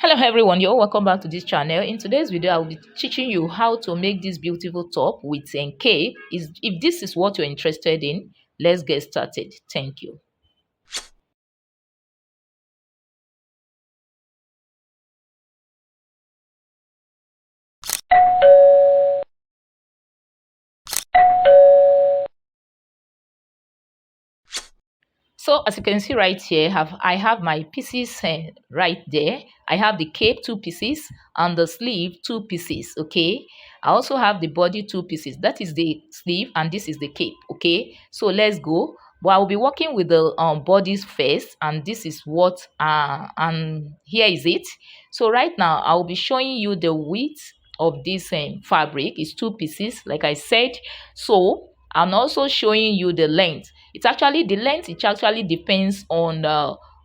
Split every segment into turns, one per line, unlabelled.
Hello everyone, you're welcome back to this channel. In today's video I'll be teaching you how to make this beautiful top with a cape. If this is what you're interested in, let's get started. Thank you. So as you can see right here, I have my pieces right there. I have the cape 2 pieces and the sleeve 2 pieces. Okay, I also have the body 2 pieces. That is the sleeve and this is the cape. Okay, so let's go. But I'll be working with the bodies first, and this is what and here is it. So right now I'll be showing you the width of this fabric. It's 2 pieces, like I said. So I'm also showing you the length. The length, it actually depends on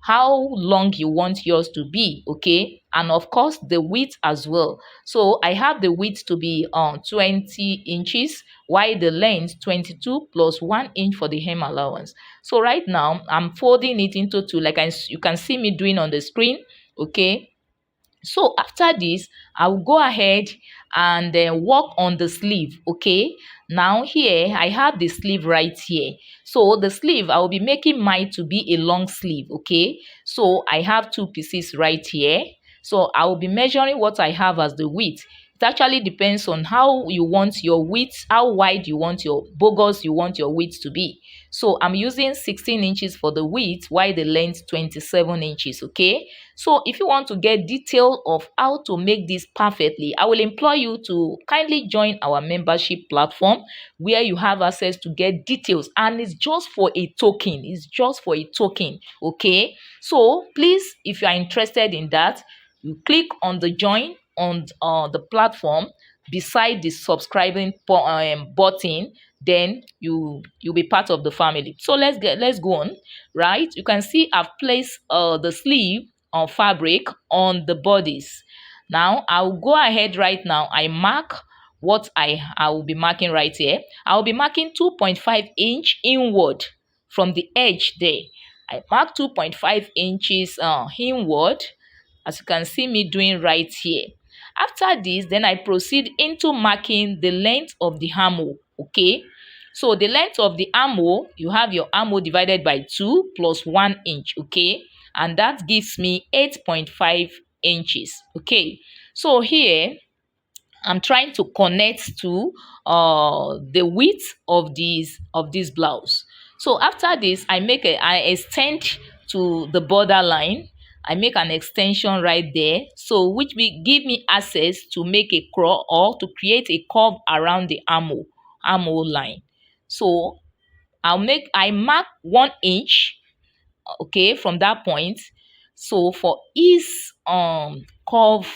how long you want yours to be, okay, and of course the width as well. So I have the width to be 20 inches, while the length 22 plus 1 inch for the hem allowance. So right now I'm folding it into two, like you can see me doing on the screen. Okay, so after this I'll go ahead and then work on the sleeve. Okay, now here I have the sleeve right here. So the sleeve, I'll be making mine to be a long sleeve. Okay, so I have 2 pieces right here. So I will be measuring what I have as the width. It actually depends on how you want your width, how wide you want your bogus you want your width to be. So I'm using 16 inches for the width, while the length 27 inches. Okay, so if you want to get detail of how to make this perfectly, I will implore you to kindly join our membership platform, where you have access to get details, and it's just for a token. It's just for a token. Okay, so please, if you are interested in that, you click on the join on the platform beside the subscribing button, then you'll be part of the family. So let's go on. Right, you can see I've placed the sleeve fabric on the bodies. Now I'll go ahead right now. I mark what I will be marking right here. I'll be marking 2.5 inch inward from the edge there. I mark 2.5 inches inward, as you can see me doing right here. After this, then I proceed into marking the length of the armhole. Okay, so the length of the armhole, you have your armhole divided by 2 plus 1 inch. Okay, and that gives me 8.5 inches. Okay, so here I'm trying to connect to the width of this blouse. So after this, I extend to the borderline. I make an extension right there, so which will give me access to make a curve, or to create a curve around the armhole line. So I mark 1 inch, okay, from that point. So for ease curve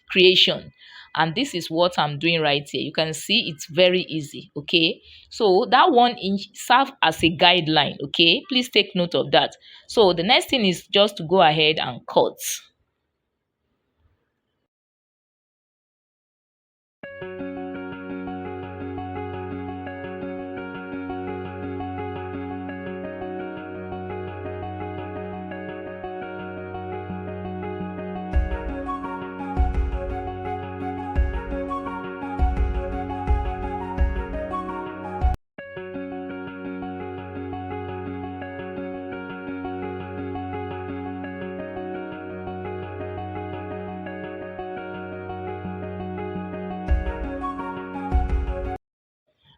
creation, and this is what I'm doing right here. You can see it's very easy. Okay, so that 1 inch serve as a guideline. Okay, please take note of that. So the next thing is just to go ahead and cut.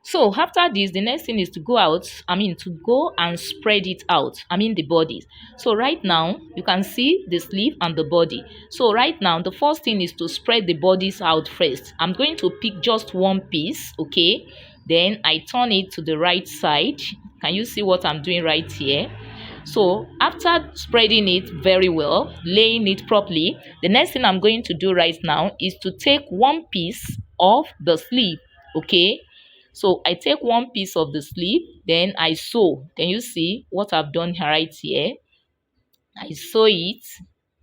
So after this, the next thing is to go out, to go and spread it out, the bodies. So right now, you can see the sleeve and the body. So right now, the first thing is to spread the bodies out first. I'm going to pick just one piece, okay? Then I turn it to the right side. Can you see what I'm doing right here? So after spreading it very well, laying it properly, the next thing I'm going to do right now is to take one piece of the sleeve, okay? So I take one piece of the sleeve, then I sew. Can you see what I've done right here? I sew it.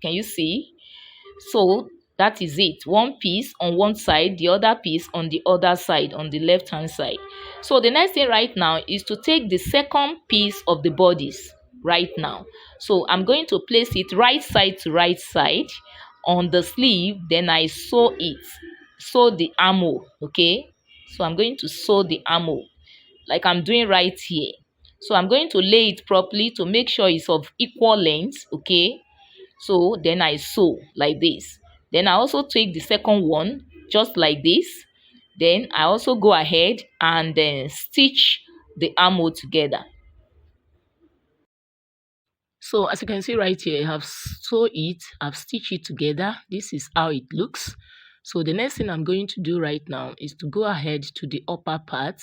Can you see? So that is it. One piece on one side, the other piece on the other side, on the left hand side. So the next thing right now is to take the second piece of the bodies right now. So I'm going to place it right side to right side. on the sleeve, then I sew it, sew the armhole. Okay, so I'm going to sew the armhole like I'm doing right here. So I'm going to lay it properly to make sure it's of equal length. Okay, so then I sew like this. Then I also take the second one just like this. Then I also go ahead and then stitch the armhole together. So as you can see right here, I have sewed it, I've stitched it together. This is how it looks. So the next thing I'm going to do right now is to go ahead to the upper part.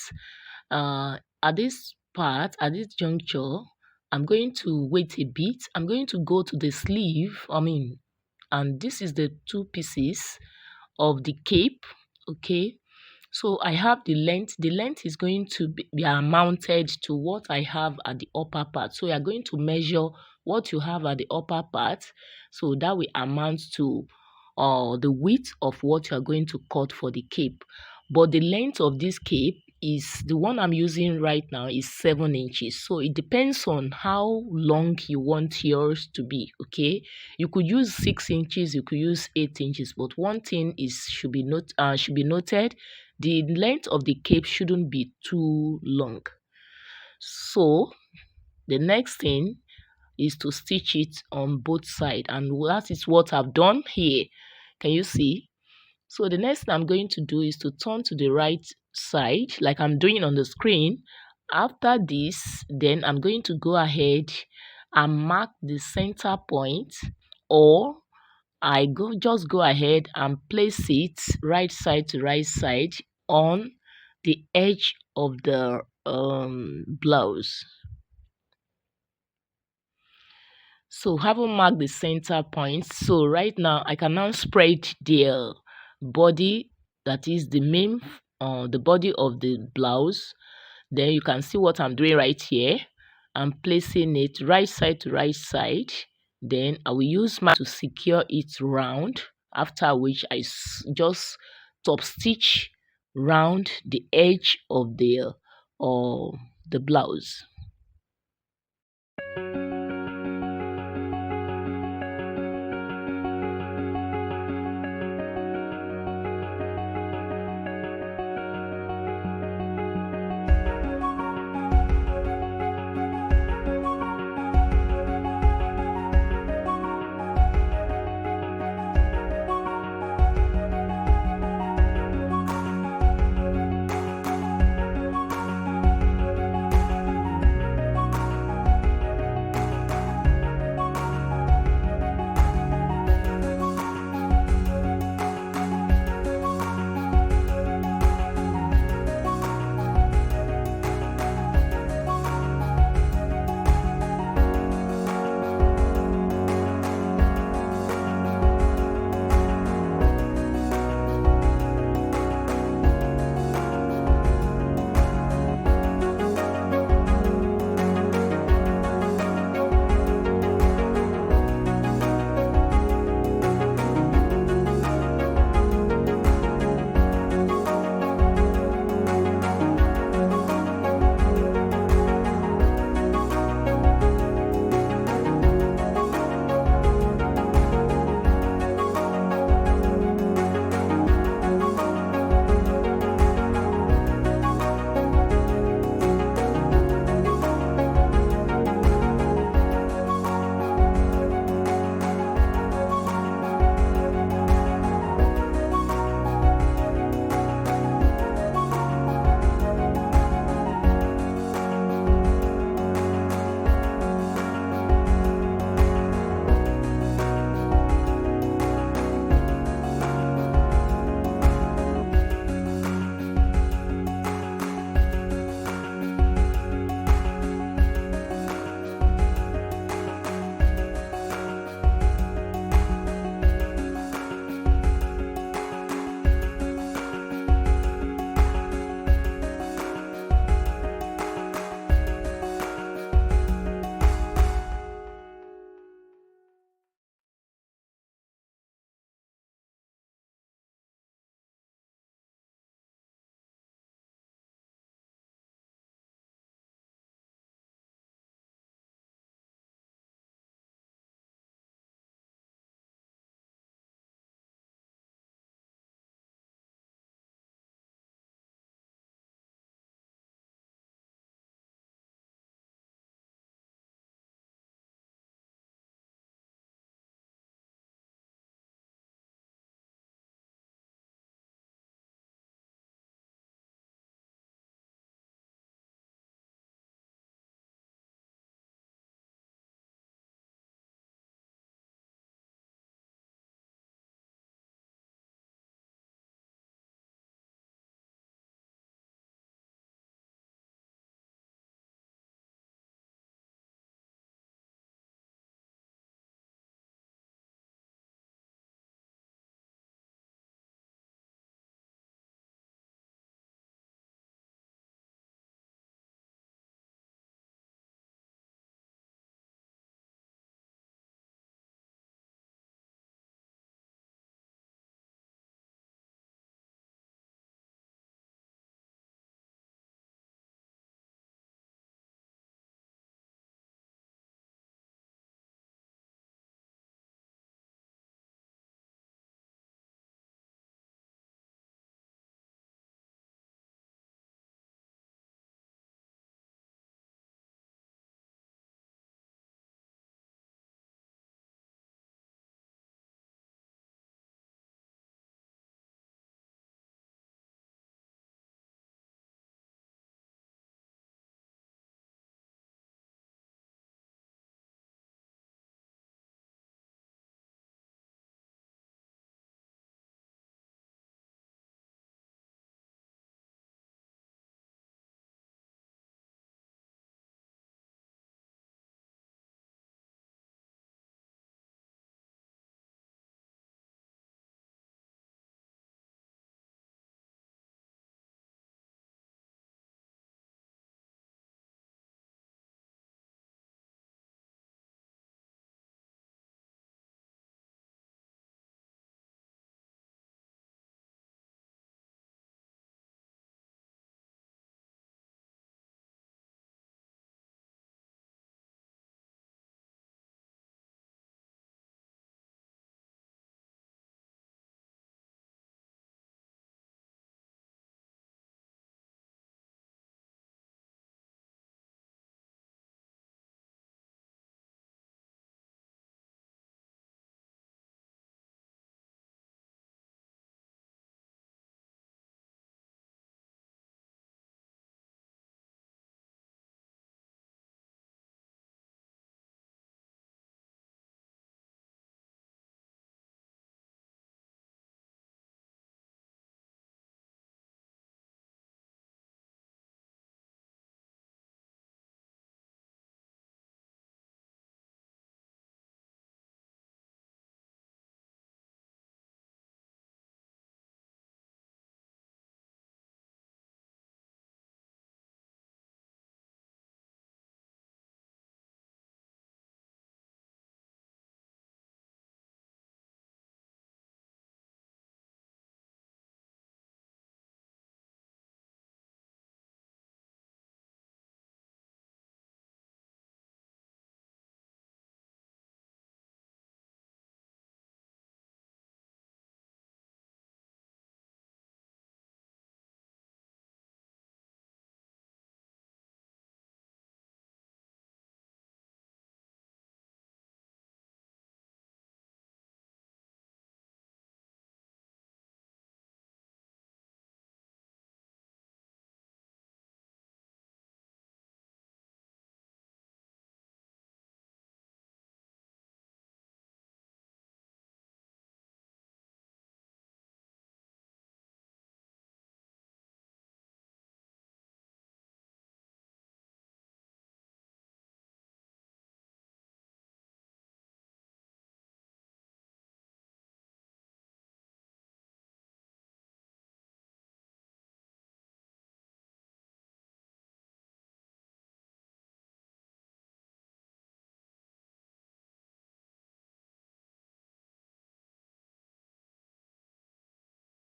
At this part, at this juncture, I'm going to wait a bit. I'm going to go to the sleeve, and this is the two pieces of the cape. Okay, so I have the length. The length is going to be mounted to what I have at the upper part. So you are going to measure what you have at the upper part. So that will amount to the width of what you are going to cut for the cape. But the length of this cape is the one I'm using right now is 7 inches. So it depends on how long you want yours to be. Okay, you could use 6 inches, you could use 8 inches, but one thing is should be noted: the length of the cape shouldn't be too long. So the next thing is to stitch it on both sides, and that is what I've done here. Can you see? So the next thing I'm going to do is to turn to the right side like I'm doing on the screen. After this, then I'm going to go ahead and mark the center point, or just go ahead and place it right side to right side on the edge of the blouse. So having marked the center point, so right now I can now spread the body, that is the body of the blouse. Then you can see what I'm doing right here. I'm placing it right side to right side. Then I will use my to secure it round, after which I just top stitch round the edge of the blouse.